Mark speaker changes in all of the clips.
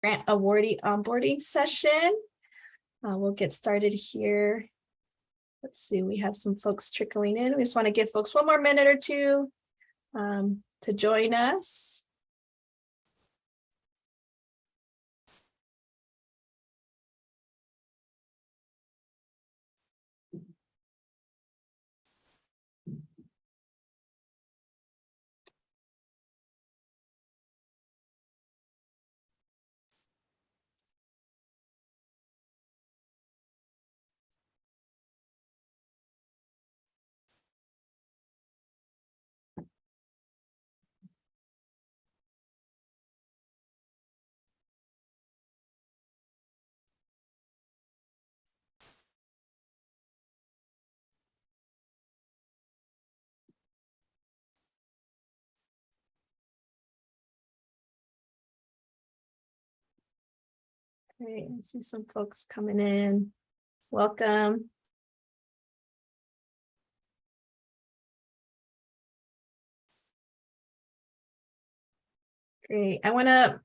Speaker 1: grant awardee onboarding session. We'll get started here. Let's see, we have some folks trickling in. We just want to give folks one more minute or two to join us. Great, I see some folks coming in. Welcome. Great, I want to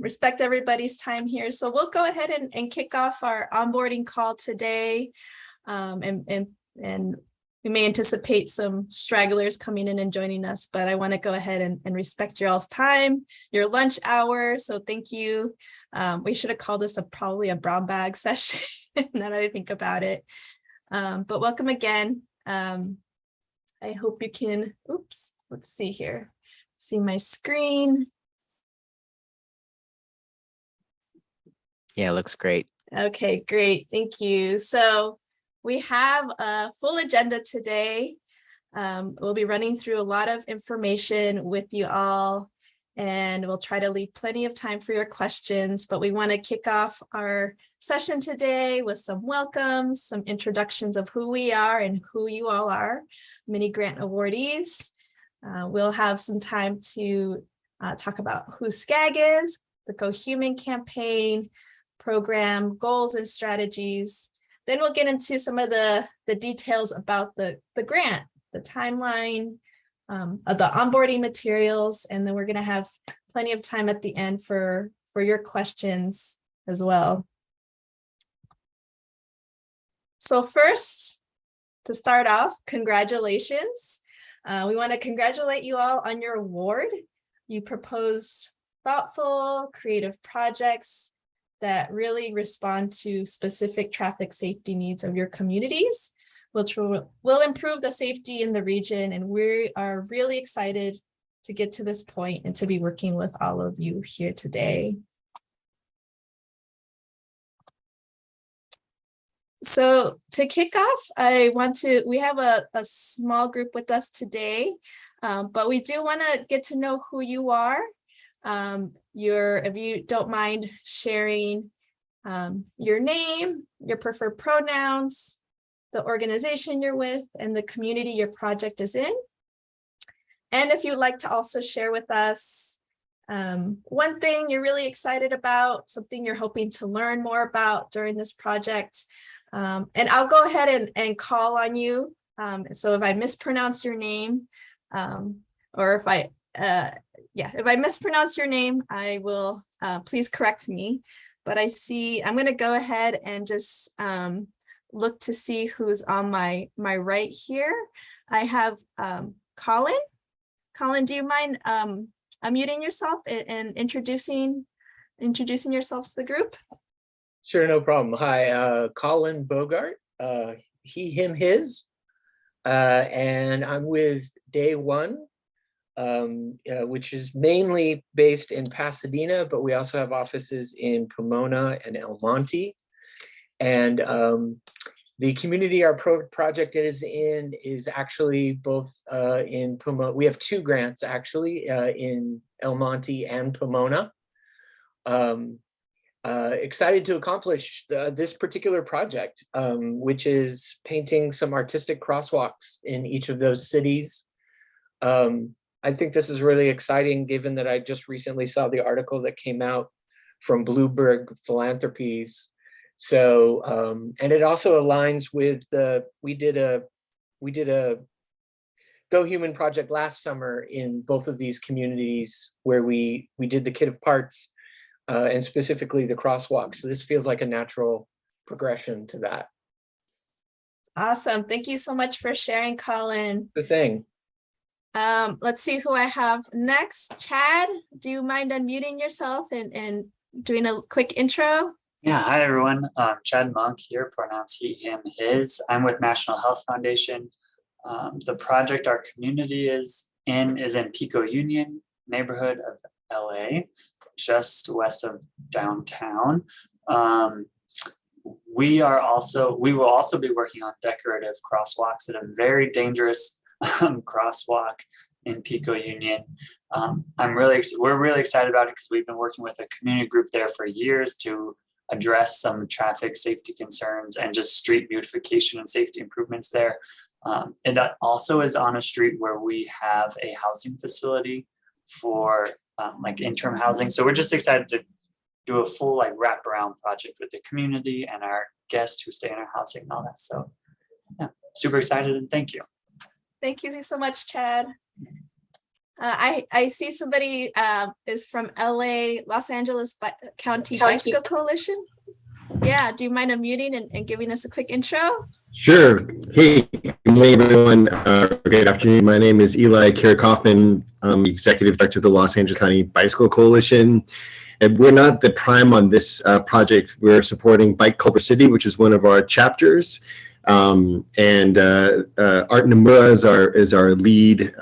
Speaker 1: respect everybody's time here. So we'll go ahead and kick off our onboarding call today. And we may anticipate some stragglers coming in and joining us, but I want to go ahead and respect your all's time, your lunch hour. So thank you. We should have called this probably a brown bag session now that I think about it. But welcome again. I hope you can, oops, let's see here. See my screen.
Speaker 2: Yeah, looks great.
Speaker 1: Okay, great. Thank you. So we have a full agenda today. We'll be running through a lot of information with you all, and we'll try to leave plenty of time for your questions, but we want to kick off our session today with some welcomes, some introductions of who we are and who you all are, mini grant awardees. We'll have some time to talk about who SCAG is, the Go Human campaign, program goals and strategies. Then we'll get into some of the details about the grant, the timeline, of the onboarding materials, and then we're going to have plenty of time at the end for your questions as well. So first, to start off, congratulations. We want to congratulate you all on your award. You proposed thoughtful, creative projects that really respond to specific traffic safety needs of your communities, which will improve the safety in the region. And we are really excited to get to this point and to be working with all of you here today. So to kick off, we have a small group with us today, but we do want to get to know who you are. If you don't mind sharing your name, your preferred pronouns, the organization you're with, and the community your project is in. And if you'd like to also share with us one thing you're really excited about, something you're hoping to learn more about during this project. And I'll go ahead and call on you. So if I mispronounce your name, or if I mispronounce your name, I will, please correct me. But I'm going to go ahead and just look to see who's on my right here. I have Colin. Colin, do you mind unmuting yourself and introducing yourself to the group?
Speaker 3: Sure, no problem. Hi, Colin Bogart, he, him, his, and I'm with Day One, which is mainly based in Pasadena, but we also have offices in Pomona and El Monte. And the community our project is in is actually both in Pomona. We have two grants actually in El Monte and Pomona. Excited to accomplish this particular project, which is painting some artistic crosswalks in each of those cities. I think this is really exciting, given that I just recently saw the article that came out from Bloomberg Philanthropies. So, and it also aligns with we did a Go Human project last summer in both of these communities where we did the kit of parts and specifically the crosswalk. So this feels like a natural progression to that.
Speaker 1: Awesome. Thank you so much for sharing, Colin.
Speaker 3: The thing.
Speaker 1: Let's see who I have next. Chad, do you mind unmuting yourself and doing a quick intro?
Speaker 4: Yeah, hi everyone. Chad Monk here, pronouns he, him, his. I'm with National Health Foundation. The project our community is in Pico Union, neighborhood of LA, just west of downtown. We will also be working on decorative crosswalks at a very dangerous crosswalk in Pico Union. We're really excited about it because we've been working with a community group there for years to address some traffic safety concerns and just street beautification and safety improvements there. And that also is on a street where we have a housing facility for like interim housing. So we're just excited to do a full like wraparound project with the community and our guests who stay in our housing and all that. So yeah, super excited and thank you.
Speaker 1: Thank you so much, Chad. I see somebody is from LA, Los Angeles County Bicycle Coalition. Yeah, do you mind unmuting and giving us a quick intro?
Speaker 5: Sure. Hey, good morning, everyone. Good afternoon. My name is Eli Kirchhoffman. I'm the Executive Director of the Los Angeles County Bicycle Coalition. And we're not the prime on this project. We're supporting Bike Culver City, which is one of our chapters. Art Nomura is our lead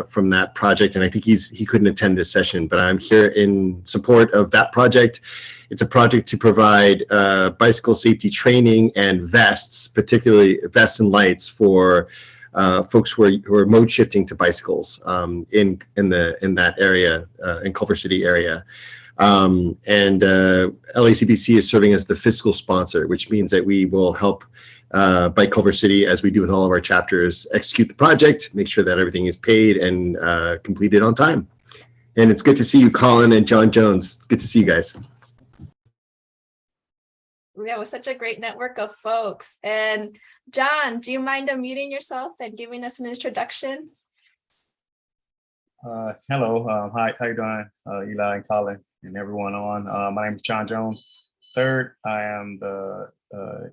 Speaker 5: from that project, and I think he couldn't attend this session, but I'm here in support of that project. It's a project to provide bicycle safety training and vests, particularly vests and lights for folks who are mode shifting to bicycles in that area, in Culver City area. LACBC is serving as the fiscal sponsor, which means that we will help Bike Culver City, as we do with all of our chapters, execute the project, make sure that everything is paid and completed on time. And it's good to see you, Colin and John Jones. Good to see you guys.
Speaker 1: Yeah, it was such a great network of folks. And John, do you mind unmuting yourself and giving us an introduction?
Speaker 6: Hello, hi, how you doing, Eli and Colin and everyone on? My name is John Jones. Third, I am the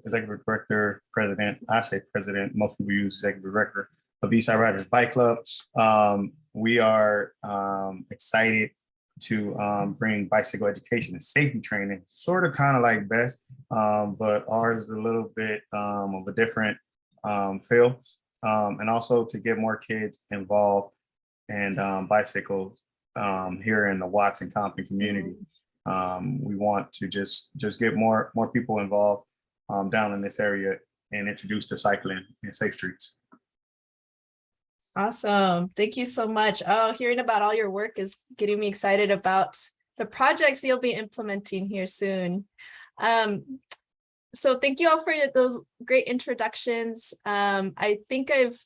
Speaker 6: Executive Director, President. I say President, most people use Executive Director of Eastside Riders Bike Club. We are excited to bring bicycle education and safety training, sort of kind of like BEST, but ours is a little bit of a different feel, and also to get more kids involved in bicycles here in the Watts and Compton community. We want to just get more people involved down in this area and introduce to cycling and safe streets.
Speaker 1: Awesome. Thank you so much. Oh, hearing about all your work is getting me excited about the projects you'll be implementing here soon. So thank you all for those great introductions. I think I've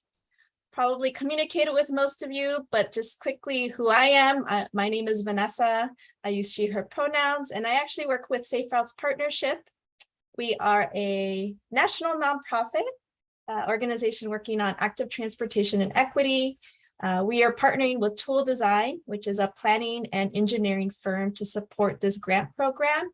Speaker 1: probably communicated with most of you, but just quickly who I am. My name is Vanessa. I use she, her pronouns, and I actually work with Safe Routes Partnership. We are a national nonprofit organization working on active transportation and equity. We are partnering with Tool Design, which is a planning and engineering firm to support this grant program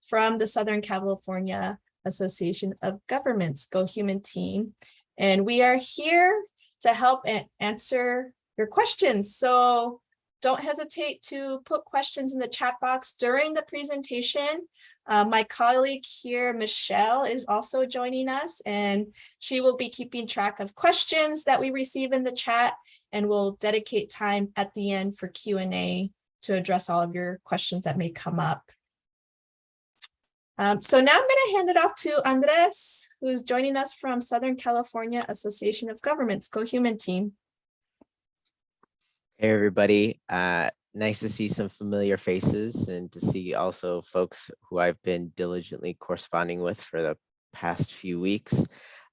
Speaker 1: from the Southern California Association of Governments, Go Human team. And we are here to help answer your questions. So don't hesitate to put questions in the chat box during the presentation. My colleague here, Michelle, is also joining us, and she will be keeping track of questions that we receive in the chat, and we'll dedicate time at the end for Q&A to address all of your questions that may come up. So now I'm going to hand it off to Andres, who is joining us from Southern California Association of Governments, Go Human team.
Speaker 2: Hey, everybody. Nice to see some familiar faces and to see also folks who I've been diligently corresponding with for the past few weeks.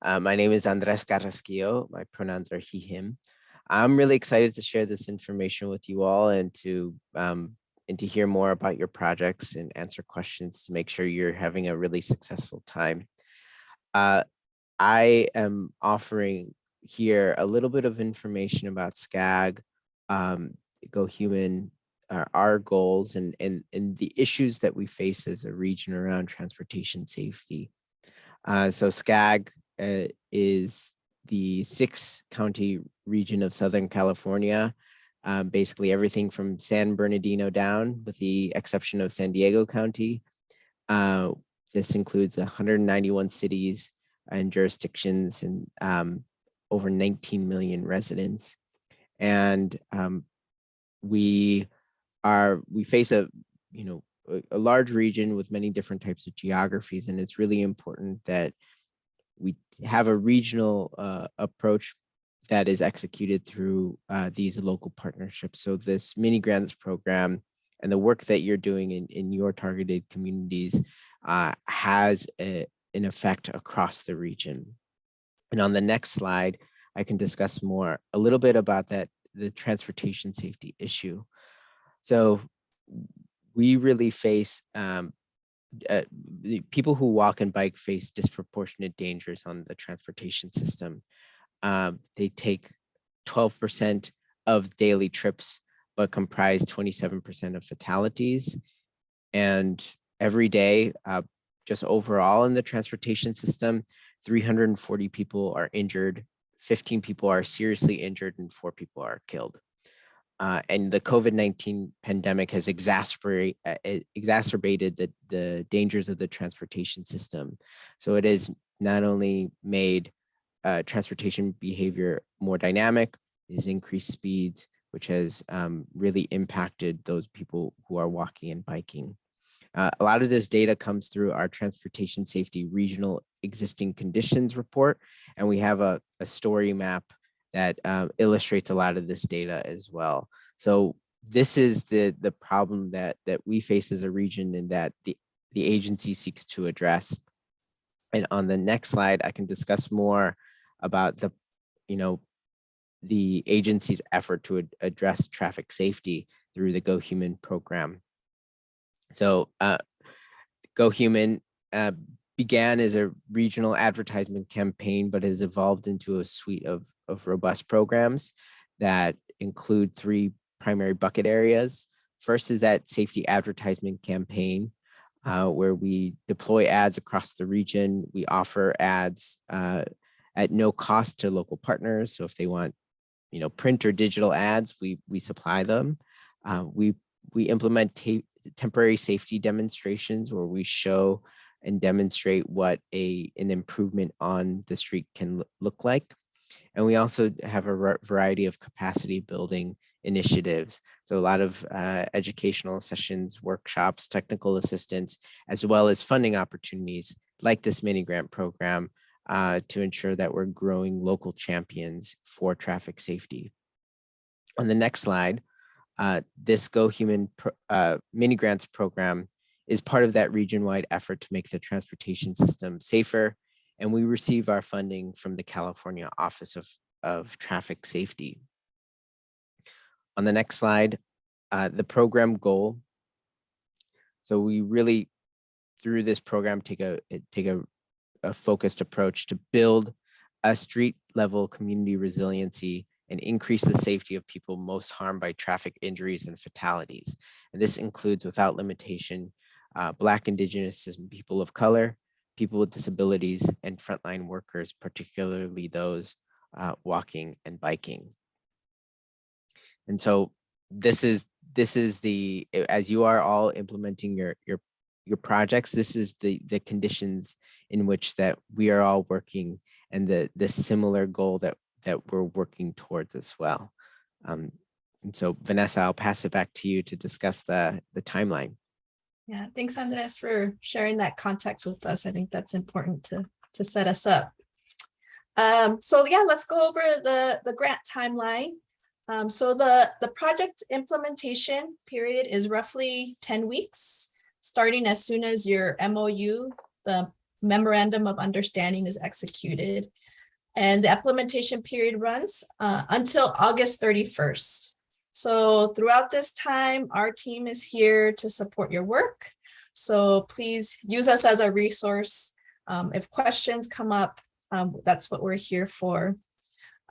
Speaker 2: My name is Andres Carrasquillo. My pronouns are he, him. I'm really excited to share this information with you all and to hear more about your projects and answer questions to make sure you're having a really successful time. I am offering here a little bit of information about SCAG, Go Human, our goals and the issues that we face as a region around transportation safety. So SCAG is the 6-county region of Southern California, basically everything from San Bernardino down, with the exception of San Diego County. This includes 191 cities and jurisdictions and over 19 million residents. And we face a large region with many different types of geographies, and it's really important that we have a regional approach that is executed through these local partnerships. So this mini grants program and the work that you're doing in your targeted communities has an effect across the region. And on the next slide, I can discuss a little bit about the transportation safety issue. So we really face the people who walk and bike face disproportionate dangers on the transportation system. They take 12% of daily trips, but comprise 27% of fatalities. And every day, just overall in the transportation system, 340 people are injured, 15 people are seriously injured, and 4 people are killed. And the COVID-19 pandemic has exacerbated the dangers of the transportation system. So it has not only made transportation behavior more dynamic, it has increased speeds, which has really impacted those people who are walking and biking. A lot of this data comes through our Transportation Safety Regional Existing Conditions report, and we have a story map that illustrates a lot of this data as well. So this is the problem that we face as a region and that the agency seeks to address. And on the next slide, I can discuss more about the agency's effort to address traffic safety through the Go Human program. So Go Human began as a regional advertisement campaign, but has evolved into a suite of robust programs that include 3 primary bucket areas. First is that safety advertisement campaign, where we deploy ads across the region. We offer ads at no cost to local partners. So if they want, print or digital ads, we supply them. We implement temporary safety demonstrations where we show and demonstrate what an improvement on the street can look like. And we also have a variety of capacity building initiatives. So a lot of educational sessions, workshops, technical assistance, as well as funding opportunities like this mini grant program to ensure that we're growing local champions for traffic safety. On the next slide, this Go Human mini grants program is part of that region-wide effort to make the transportation system safer, and we receive our funding from the California Office of Traffic Safety. On the next slide, the program goal. So we really, through this program, take a focused approach to build a street-level community resiliency and increase the safety of people most harmed by traffic injuries and fatalities. And this includes, without limitation, Black, Indigenous, and people of color, people with disabilities, and frontline workers, particularly those walking and biking. And so this is the, as you are all implementing your projects, this is the conditions in which that we are all working, and the similar goal that we're working towards as well. And so Vanessa, I'll pass it back to you to discuss the timeline.
Speaker 1: Yeah, thanks, Andres, for sharing that context with us. I think that's important to set us up. So yeah, let's go over the grant timeline. So the project implementation period is roughly 10 weeks, starting as soon as your MOU, the Memorandum of Understanding, is executed. And the implementation period runs until August 31st. So throughout this time, our team is here to support your work. So please use us as a resource. If questions come up, that's what we're here for.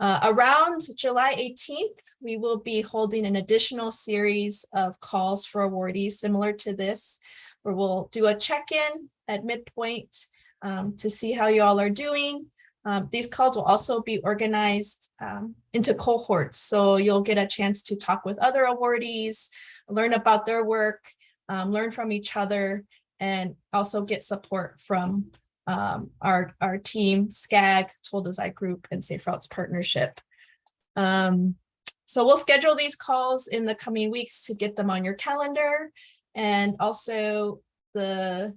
Speaker 1: Around July 18th, we will be holding an additional series of calls for awardees similar to this, where we'll do a check-in at midpoint to see how you all are doing. These calls will also be organized into cohorts, so you'll get a chance to talk with other awardees, learn about their work, learn from each other, and also get support from our team, SCAG, Tool Design Group, and Safe Routes Partnership. So we'll schedule these calls in the coming weeks to get them on your calendar. And also the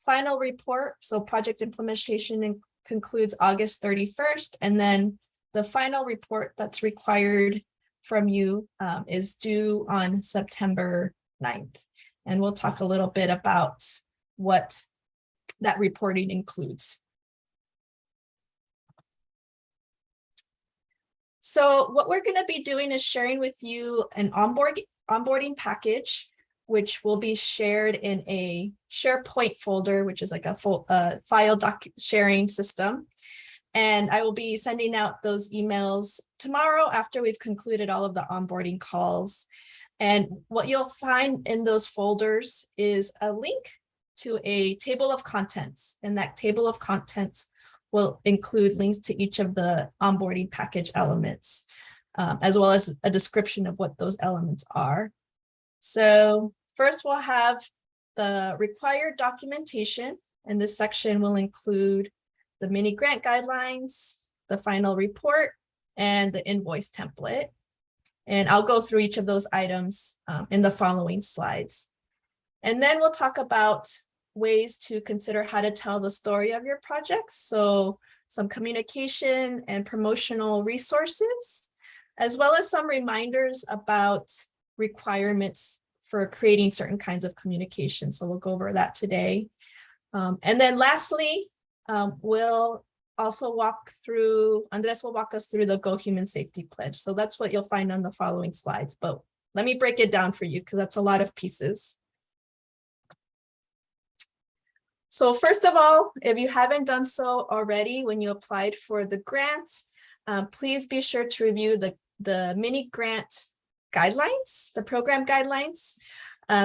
Speaker 1: final report, so project implementation concludes August 31st. And then the final report that's required from you is due on September 9th. And we'll talk a little bit about what that reporting includes. So what we're going to be doing is sharing with you an onboarding package, which will be shared in a SharePoint folder, which is like a file sharing system. And I will be sending out those emails tomorrow after we've concluded all of the onboarding calls. And what you'll find in those folders is a link to a table of contents, and that table of contents will include links to each of the onboarding package elements, as well as a description of what those elements are. So first we'll have the required documentation, and this section will include the mini grant guidelines, the final report, and the invoice template. And I'll go through each of those items in the following slides. And then we'll talk about ways to consider how to tell the story of your projects. So some communication and promotional resources, as well as some reminders about requirements for creating certain kinds of communication. So we'll go over that today. And then lastly, we'll also Andres will walk us through the Go Human Safety Pledge. So that's what you'll find on the following slides, but let me break it down for you because that's a lot of pieces. So first of all, if you haven't done so already when you applied for the grant, please be sure to review the mini grant guidelines, the program guidelines.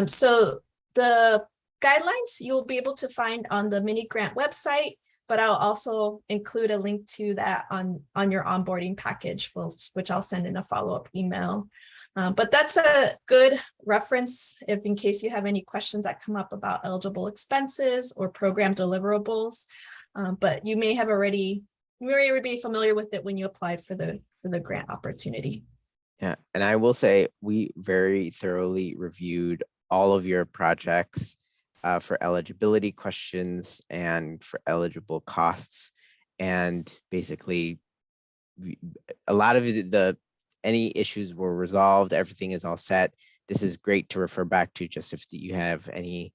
Speaker 1: So the guidelines you'll be able to find on the mini grant website, but I'll also include a link to that on your onboarding package, which I'll send in a follow-up email. But that's a good reference if in case you have any questions that come up about eligible expenses or program deliverables. But you may already be familiar with it when you applied for the grant opportunity.
Speaker 2: Yeah, and I will say we very thoroughly reviewed all of your projects for eligibility questions and for eligible costs. And basically, a lot of any issues were resolved. Everything is all set. This is great to refer back to just if you have any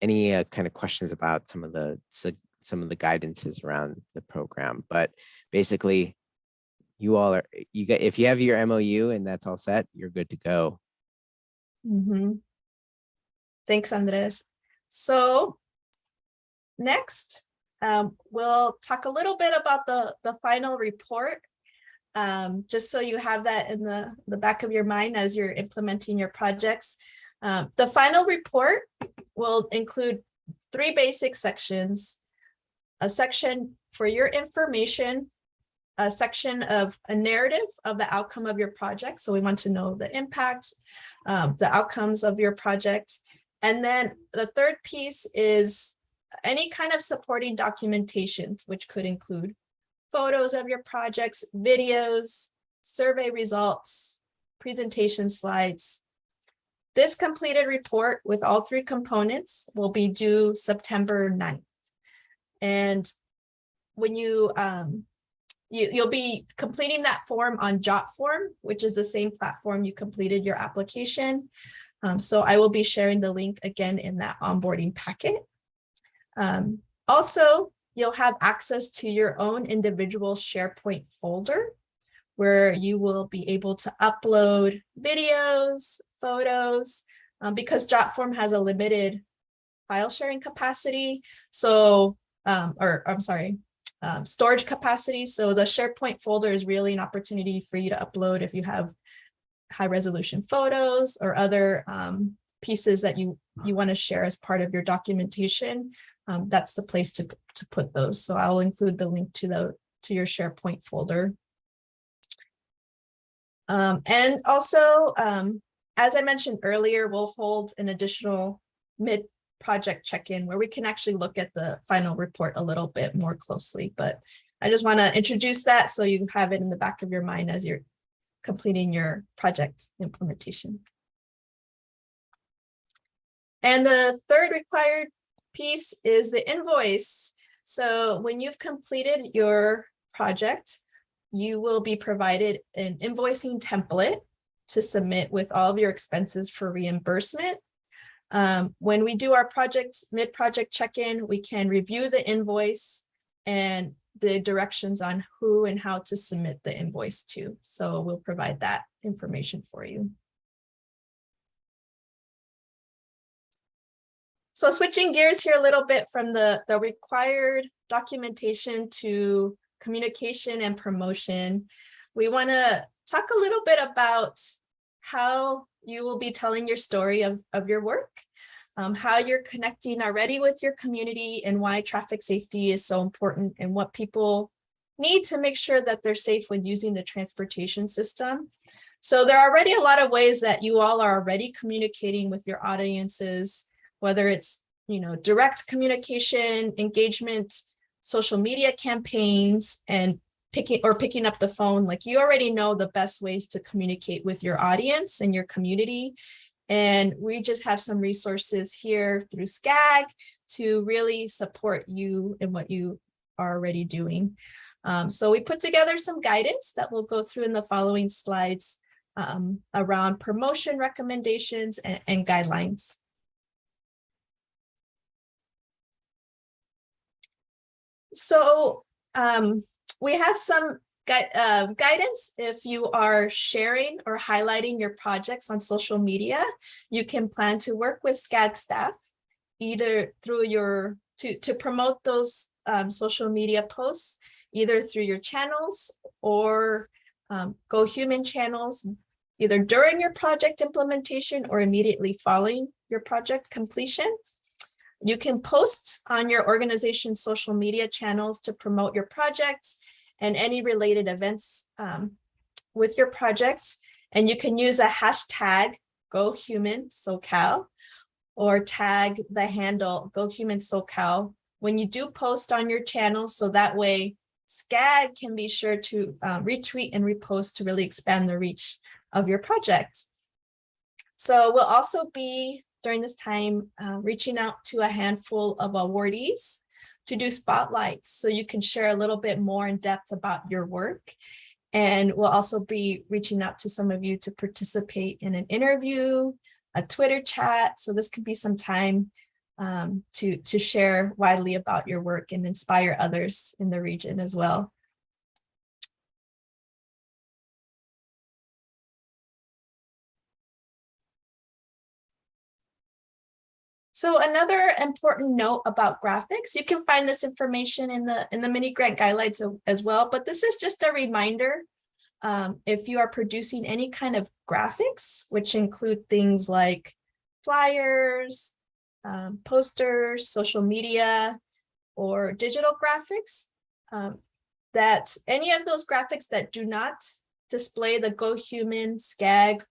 Speaker 2: kind of questions about some of the guidances around the program. But basically, if you have your MOU and that's all set, you're good to go.
Speaker 1: Mm-hmm. Thanks, Andres. So next, we'll talk a little bit about the final report, just so you have that in the back of your mind as you're implementing your projects. The final report will include 3 basic sections: a section for your information, a section of a narrative of the outcome of your project. So we want to know the impact, the outcomes of your project. And then the third piece is any kind of supporting documentation, which could include photos of your projects, videos, survey results, presentation slides. This completed report with all 3 components will be due September 9th. And when you'll be completing that form on JotForm, which is the same platform you completed your application. So I will be sharing the link again in that onboarding packet. Also, you'll have access to your own individual SharePoint folder where you will be able to upload videos, photos, because JotForm has a limited file sharing capacity. So, storage capacity. So the SharePoint folder is really an opportunity for you to upload if you have high resolution photos or other pieces that you want to share as part of your documentation. That's the place to put those. So I'll include the link to your SharePoint folder. And also, as I mentioned earlier, we'll hold an additional mid-project check-in where we can actually look at the final report a little bit more closely. But I just want to introduce that so you have it in the back of your mind as you're completing your project implementation. And the third required piece is the invoice. So when you've completed your project, you will be provided an invoicing template to submit with all of your expenses for reimbursement. When we do our mid-project check-in, we can review the invoice and the directions on who and how to submit the invoice to. So we'll provide that information for you. So switching gears here a little bit from the required documentation to communication and promotion, we want to talk a little bit about how you will be telling your story of your work, how you're connecting already with your community and why traffic safety is so important and what people need to make sure that they're safe when using the transportation system. So there are already a lot of ways that you all are already communicating with your audiences, whether it's, direct communication, engagement, social media campaigns, and picking up the phone. Like, you already know the best ways to communicate with your audience and your community. And we just have some resources here through SCAG to really support you in what you are already doing. So we put together some guidance that we'll go through in the following slides around promotion recommendations and guidelines. So we have some guidance. If you are sharing or highlighting your projects on social media, you can plan to work with SCAG staff either through to promote those social media posts, either through your channels or Go Human channels, either during your project implementation or immediately following your project completion. You can post on your organization's social media channels to promote your projects and any related events with your projects. And you can use a hashtag #GoHumanSoCal or tag the handle #GoHumanSoCal when you do post on your channel. So that way SCAG can be sure to retweet and repost to really expand the reach of your project. So we'll also be during this time reaching out to a handful of awardees to do spotlights so you can share a little bit more in depth about your work. And we'll also be reaching out to some of you to participate in an interview, a Twitter chat. So this could be some time to share widely about your work and inspire others in the region as well. So another important note about graphics, you can find this information in the mini grant guidelines as well, but this is just a reminder. If you are producing any kind of graphics, which include things like flyers, posters, social media, or digital graphics, that any of those graphics that do not display the Go Human, SCAG,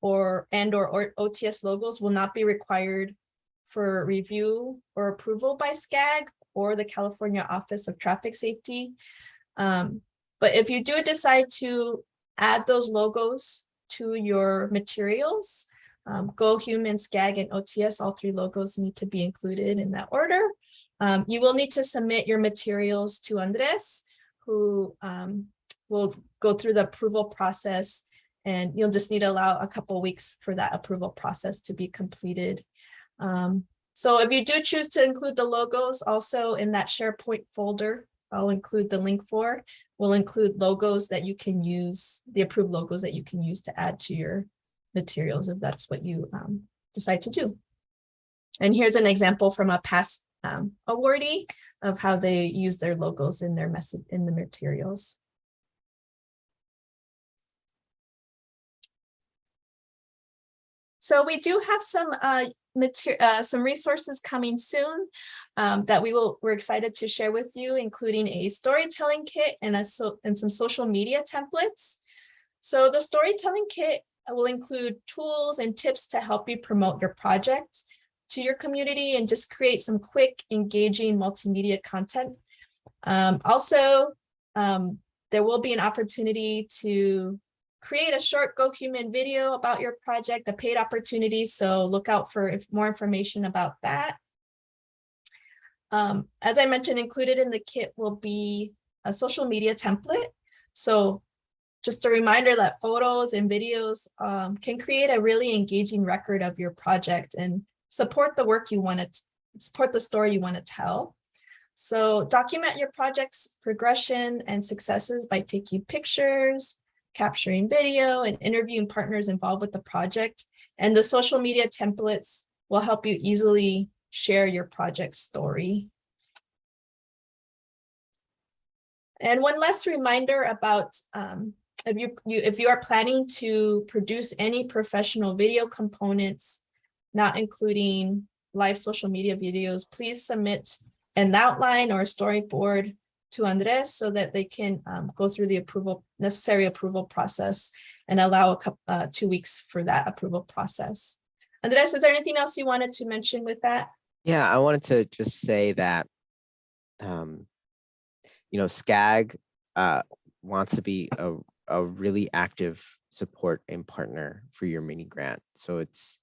Speaker 1: or OTS logos will not be required for review or approval by SCAG or the California Office of Traffic Safety. But if you do decide to add those logos to your materials, Go Human, SCAG, and OTS, all three logos need to be included in that order. You will need to submit your materials to Andres, who will go through the approval process, and you'll just need to allow a couple weeks for that approval process to be completed. So if you do choose to include the logos also in that SharePoint folder, I'll include the link for, we'll include logos that you can use, the approved logos that you can use to add to your materials if that's what you decide to do. And here's an example from a past awardee of how they use their logos in their message in the materials. So we do have some resources coming soon that we're excited to share with you, including a storytelling kit and some social media templates. So the storytelling kit will include tools and tips to help you promote your project to your community and just create some quick, engaging multimedia content. Also, there will be an opportunity to create a short Go Human video about your project, a paid opportunity. So look out for more information about that. As I mentioned, included in the kit will be a social media template. So just a reminder that photos and videos can create a really engaging record of your project and support the work you want to, support the story you want to tell. So document your project's progression and successes by taking pictures, capturing video, and interviewing partners involved with the project. And the social media templates will help you easily share your project story. And one last reminder about if you are planning to produce any professional video components, not including live social media videos, please submit an outline or a storyboard to Andres so that they can go through the necessary approval process and allow 2 weeks for that approval process. Andres, is there anything else you wanted to mention with that?
Speaker 2: Yeah, I wanted to just say that, SCAG wants to be a really active support and partner for your mini grant. So it's,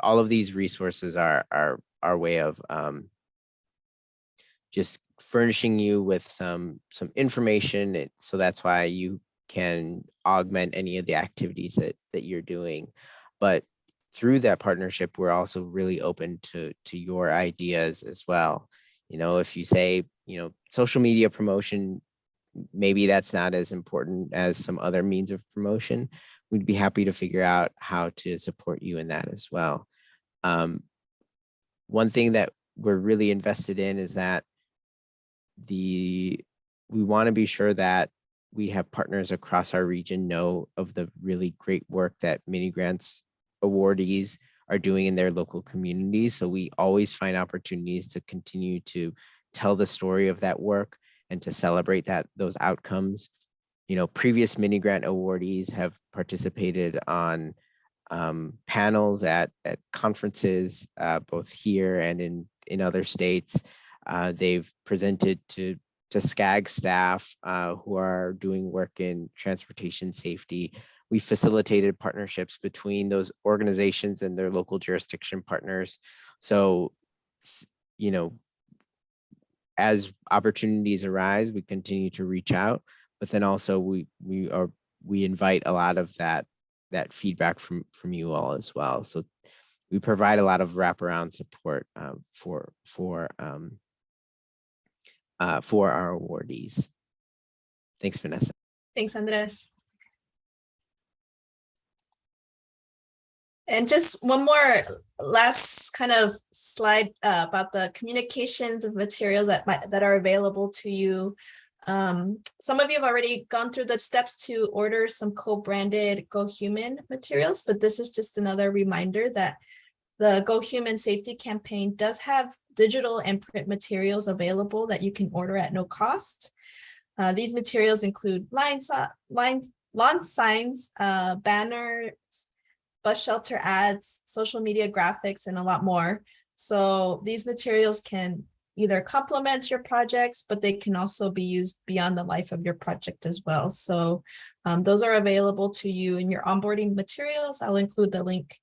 Speaker 2: all of these resources are our way of just furnishing you with some information. So that's why you can augment any of the activities that you're doing. But through that partnership, we're also really open to your ideas as well. If you say, social media promotion, maybe that's not as important as some other means of promotion, we'd be happy to figure out how to support you in that as well. One thing that we're really invested in is that we want to be sure that we have partners across our region know of the really great work that mini grants awardees are doing in their local communities. So we always find opportunities to continue to tell the story of that work and to celebrate those outcomes. Previous mini grant awardees have participated on panels at conferences, both here and in other states. They've presented to SCAG staff who are doing work in transportation safety. We facilitated partnerships between those organizations and their local jurisdiction partners. So, as opportunities arise, we continue to reach out, but then also we invite a lot of that feedback from you all as well. So we provide a lot of wraparound support for our awardees. Thanks, Vanessa.
Speaker 1: Thanks, Andres. And just one more last kind of slide about the communications of materials that are available to you. Some of you have already gone through the steps to order some co-branded Go Human materials, but this is just another reminder that the Go Human Safety Campaign does have digital and print materials available that you can order at no cost. These materials include lawn signs, banners, bus shelter ads, social media graphics, and a lot more. So these materials can either complement your projects, but they can also be used beyond the life of your project as well. So those are available to you in your onboarding materials. I'll include the link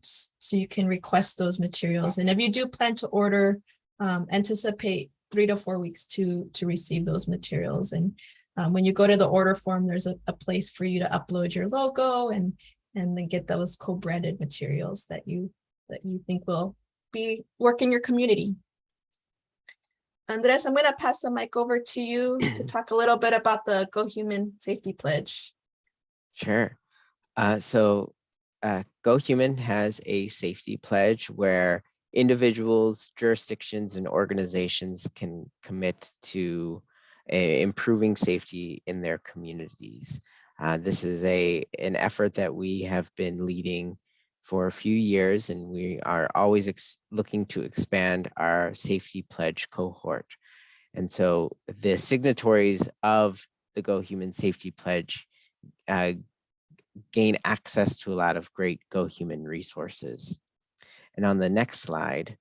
Speaker 1: so you can request those materials. And if you do plan to order, anticipate 3 to 4 weeks to receive those materials. And when you go to the order form, there's a place for you to upload your logo and then get those co-branded materials that you think will work in your community. Andres, I'm going to pass the mic over to you to talk a little bit about the Go Human Safety Pledge.
Speaker 2: Sure. So Go Human has a safety pledge where individuals, jurisdictions, and organizations can commit to improving safety in their communities. This is an effort that we have been leading for a few years, and we are always looking to expand our safety pledge cohort. And so the signatories of the Go Human Safety Pledge gain access to a lot of great Go Human resources. And on the next slide,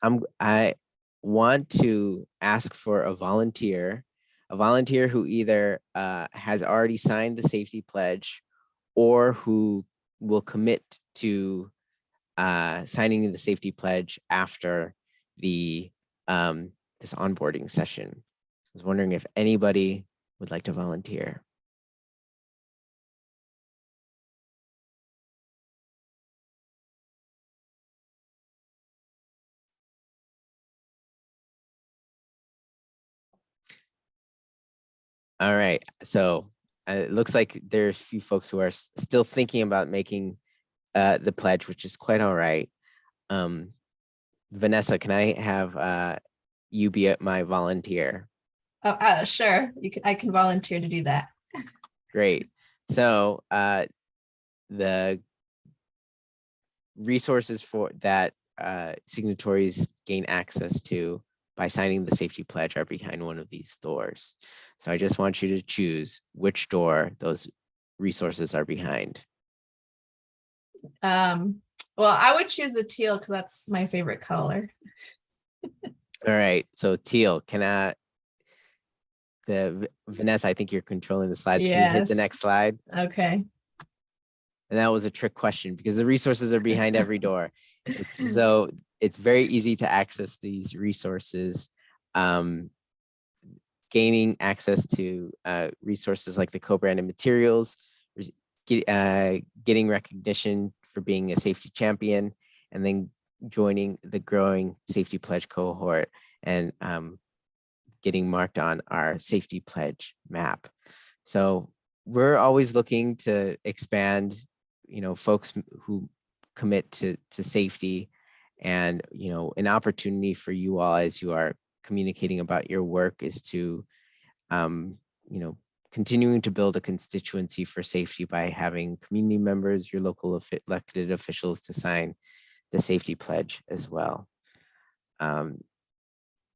Speaker 2: I want to ask for a volunteer who either has already signed the safety pledge or who will commit to signing the safety pledge after the this onboarding session. I was wondering if anybody would like to volunteer. All right, so it looks like there's a few folks who are still thinking about making the pledge, which is quite all right. Vanessa, can I have you be my volunteer?
Speaker 1: Oh, sure. I can volunteer to do that.
Speaker 2: Great. So the resources for that signatories gain access to by signing the safety pledge are behind one of these doors. So I just want you to choose which door those resources are behind.
Speaker 1: Well, I would choose the teal because that's my favorite color.
Speaker 2: All right, so teal, Vanessa, I think you're controlling the slides. Can you hit the
Speaker 1: Yes.
Speaker 2: next slide?
Speaker 1: Okay.
Speaker 2: And that was a trick question because the resources are behind every door. So it's very easy to access these resources. Gaining access to resources like the co-branded materials, getting recognition for being a safety champion, and then joining the growing safety pledge cohort and getting marked on our safety pledge map. So we're always looking to expand, folks who commit to safety, and, an opportunity for you all as you are communicating about your work is to, continuing to build a constituency for safety by having community members, your local elected officials to sign the safety pledge as well.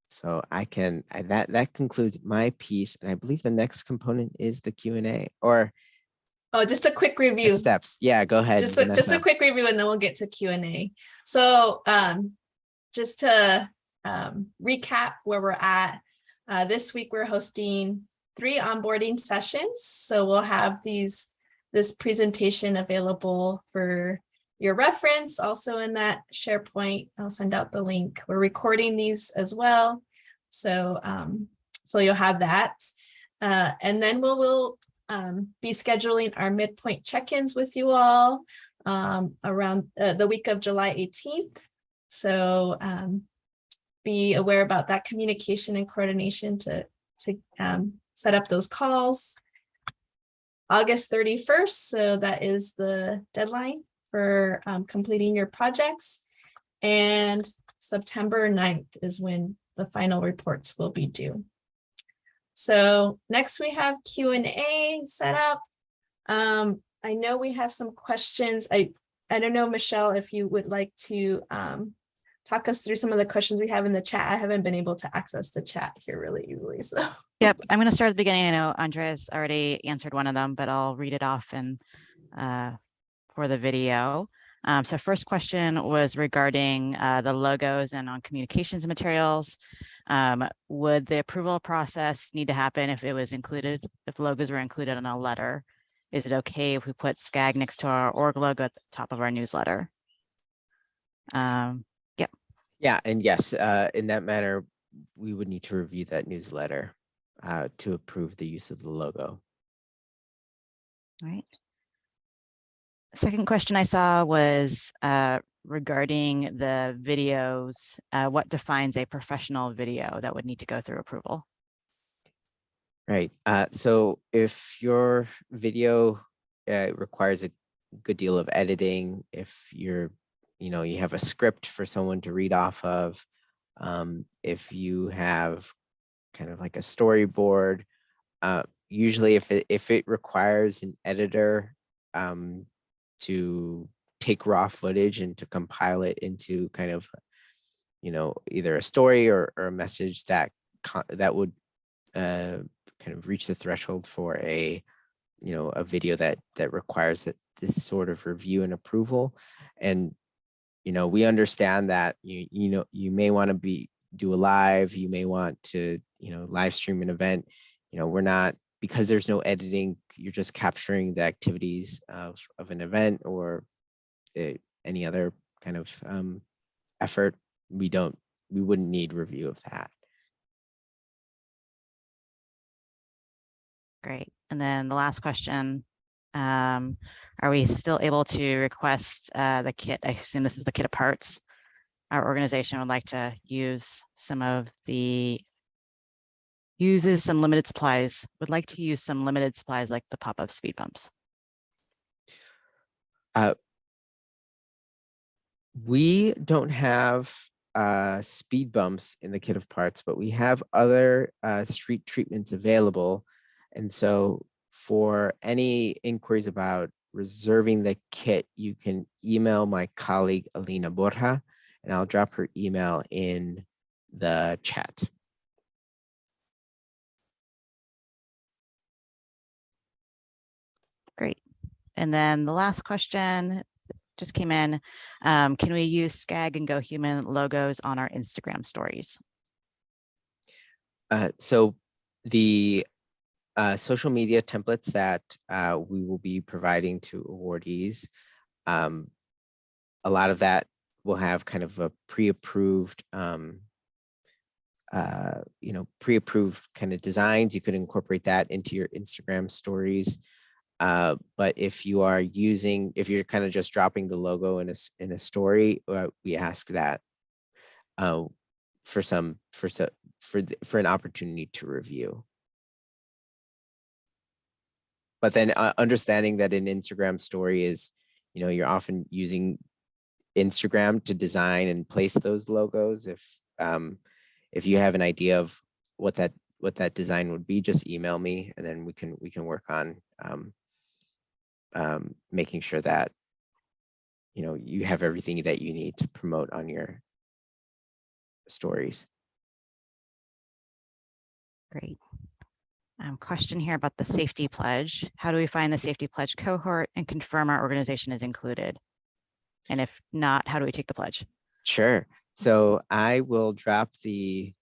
Speaker 2: So that concludes my piece, and I believe the next component is the Q&A or.
Speaker 1: Oh, just a quick review.
Speaker 2: Next steps. Yeah, go ahead.
Speaker 1: Just a quick review, and then we'll get to Q&A. So just to recap where we're at, this week we're hosting 3 onboarding sessions. So we'll have this presentation available for your reference, also in that SharePoint. I'll send out the link. We're recording these as well. So you'll have that. And then we'll be scheduling our midpoint check-ins with you all around the week of July 18th. So be aware about that communication and coordination to set up those calls. August 31st, so that is the deadline for completing your projects. And September 9th is when the final reports will be due. So next we have Q&A set up. I know we have some questions. I don't know, Michelle, if you would like to talk us through some of the questions we have in the chat. I haven't been able to access the chat here really easily. So
Speaker 7: yep, I'm going to start at the beginning. I know Andres already answered one of them, but I'll read it off and for the video. So first question was regarding the logos and on communications materials. Would the approval process need to happen if it was included, if logos were included on a letter? Is it okay if we put SCAG next to our org logo at the top of our newsletter? Yep.
Speaker 2: Yeah, and yes, in that manner, we would need to review that newsletter to approve the use of the logo.
Speaker 7: All right. Second question I saw was regarding the videos. What defines a professional video that would need to go through approval?
Speaker 2: Right. So if your video it requires a good deal of editing. If you have a script for someone to read off of, if you have kind of like a storyboard, usually if it requires an editor to take raw footage and to compile it into kind of, either a story or a message that would kind of reach the threshold for a video that requires this sort of review and approval. And we understand that you may want to do a live, you may want to live stream an event. We're not, because there's no editing, you're just capturing the activities of an event or any other kind of effort. We wouldn't need review of that.
Speaker 7: Great. And then the last question, are we still able to request the kit? I assume this is the kit of parts. Our organization would like to use some limited supplies, like the pop-up speed bumps.
Speaker 2: We don't have speed bumps in the kit of parts, but we have other street treatments available. And so for any inquiries about reserving the kit, you can email my colleague, Alina Borja, and I'll drop her email in the chat.
Speaker 7: Great. And then the last question just came in. Can we use SCAG and Go Human logos on our Instagram stories?
Speaker 2: So the social media templates that we will be providing to awardees, a lot of that will have kind of a pre-approved pre-approved kind of designs. You could incorporate that into your Instagram stories. But if you're kind of just dropping the logo in a story, we ask that for an opportunity to review. But then understanding that an Instagram story is, you're often using Instagram to design and place those logos. If you have an idea of what that design would be, just email me, and then we can work on making sure that you have everything that you need to promote on your stories.
Speaker 7: Great. Question here about the safety pledge. How do we find the safety pledge cohort and confirm our organization is included? And if not, how do we take the pledge?
Speaker 2: Sure. So I will drop the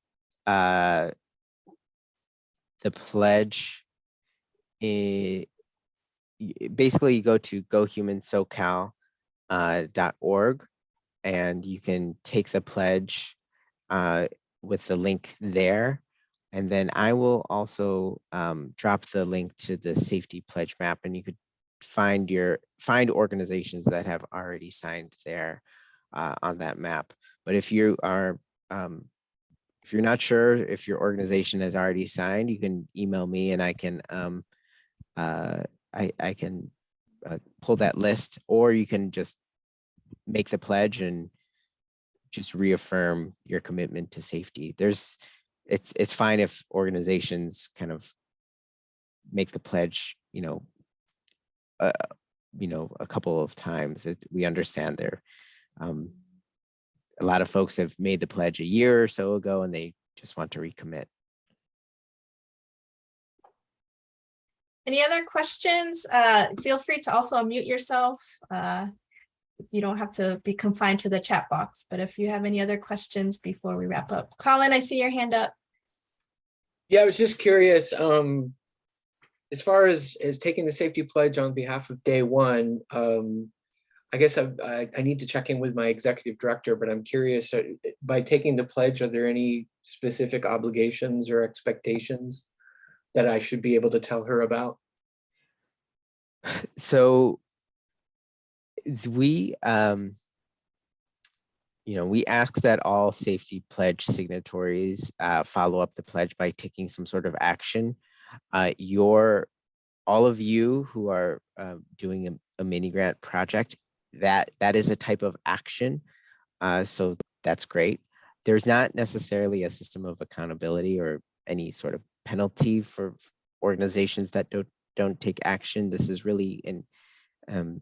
Speaker 2: pledge. Basically, you go to gohumansocal.org and you can take the pledge with the link there. And then I will also drop the link to the safety pledge map, and you could find organizations that have already signed there on that map. But if you are if you're not sure if your organization has already signed, you can email me and I can I can pull that list, or you can just make the pledge and just reaffirm your commitment to safety. It's fine if organizations kind of make the pledge, a couple of times. We understand there. A lot of folks have made the pledge a year or so ago, and they just want to recommit.
Speaker 1: Any other questions? Feel free to also unmute yourself. You don't have to be confined to the chat box, but if you have any other questions before we wrap up. Colin, I see your hand up.
Speaker 3: Yeah, I was just curious, as far as taking the safety pledge on behalf of Day One, I guess I need to check in with my executive director, but I'm curious, by taking the pledge, are there any specific obligations or expectations that I should be able to tell her about?
Speaker 2: So we we ask that all safety pledge signatories follow up the pledge by taking some sort of action. Your all of you who are doing a mini grant project, that is a type of action. So that's great. There's not necessarily a system of accountability or any sort of penalty for organizations that don't take action. This is really an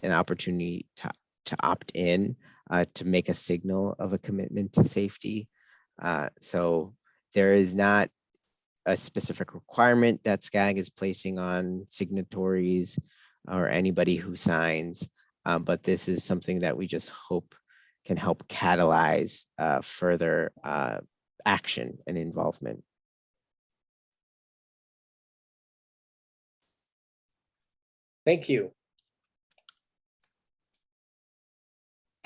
Speaker 2: opportunity to opt in, to make a signal of a commitment to safety. So there is not a specific requirement that SCAG is placing on signatories or anybody who signs, but this is something that we just hope can help catalyze further action and involvement.
Speaker 3: Thank you.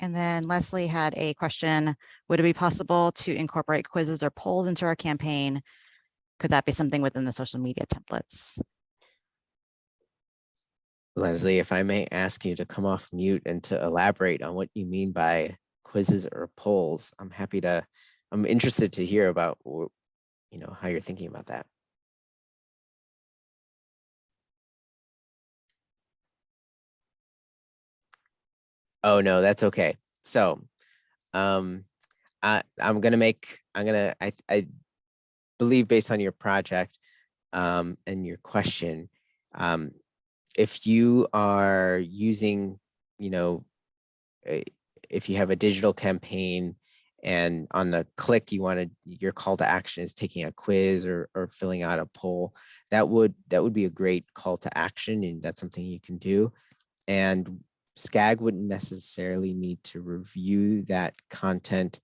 Speaker 7: And then Leslie had a question. Would it be possible to incorporate quizzes or polls into our campaign? Could that be something within the social media templates?
Speaker 2: Leslie, if I may ask you to come off mute and to elaborate on what you mean by quizzes or polls, I'm interested to hear about, how you're thinking about that. Oh, no, that's okay. So I believe based on your project and your question, if you are using, if you have a digital campaign and on the click your call to action is taking a quiz or filling out a poll, that would be a great call to action, and that's something you can do. And SCAG wouldn't necessarily need to review that content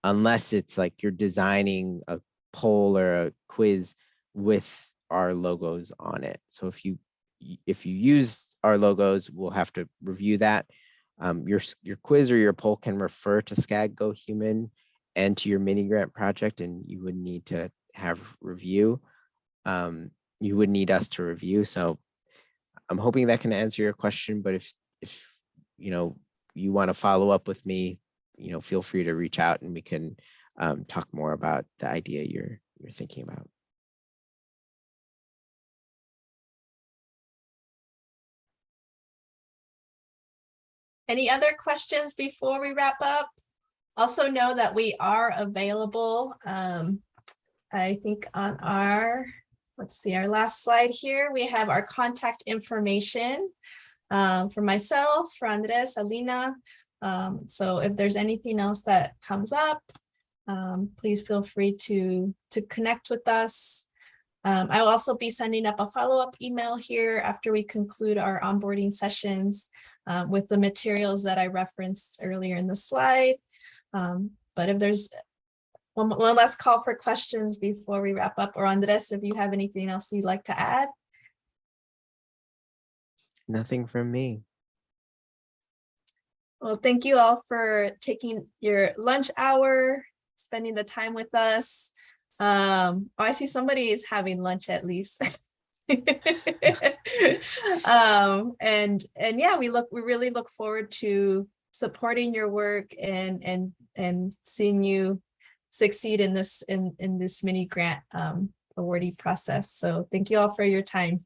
Speaker 2: unless it's like you're designing a poll or a quiz with our logos on it. So if you use our logos, we'll have to review that. Your quiz or your poll can refer to SCAG Go Human and to your mini grant project, and you would need to have review. You would need us to review. So I'm hoping that can answer your question, but if you want to follow up with me, feel free to reach out and we can talk more about the idea you're thinking about.
Speaker 1: Any other questions before we wrap up? Also know that we are available. I think on our last slide here, we have our contact information for myself, for Andres, Alina. So if there's anything else that comes up, please feel free to connect with us. I will also be sending up a follow-up email here after we conclude our onboarding sessions with the materials that I referenced earlier in the slide. But if there's one last call for questions before we wrap up, or Andres, if you have anything else you'd like to add.
Speaker 2: Nothing from me.
Speaker 1: Well, thank you all for taking your lunch hour, spending the time with us. I see somebody is having lunch at least. And yeah, we really look forward to supporting your work and seeing you succeed in this mini grant awardee process. So thank you all for your time.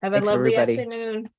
Speaker 1: Have a
Speaker 2: Thanks,
Speaker 1: lovely
Speaker 2: everybody.
Speaker 1: afternoon.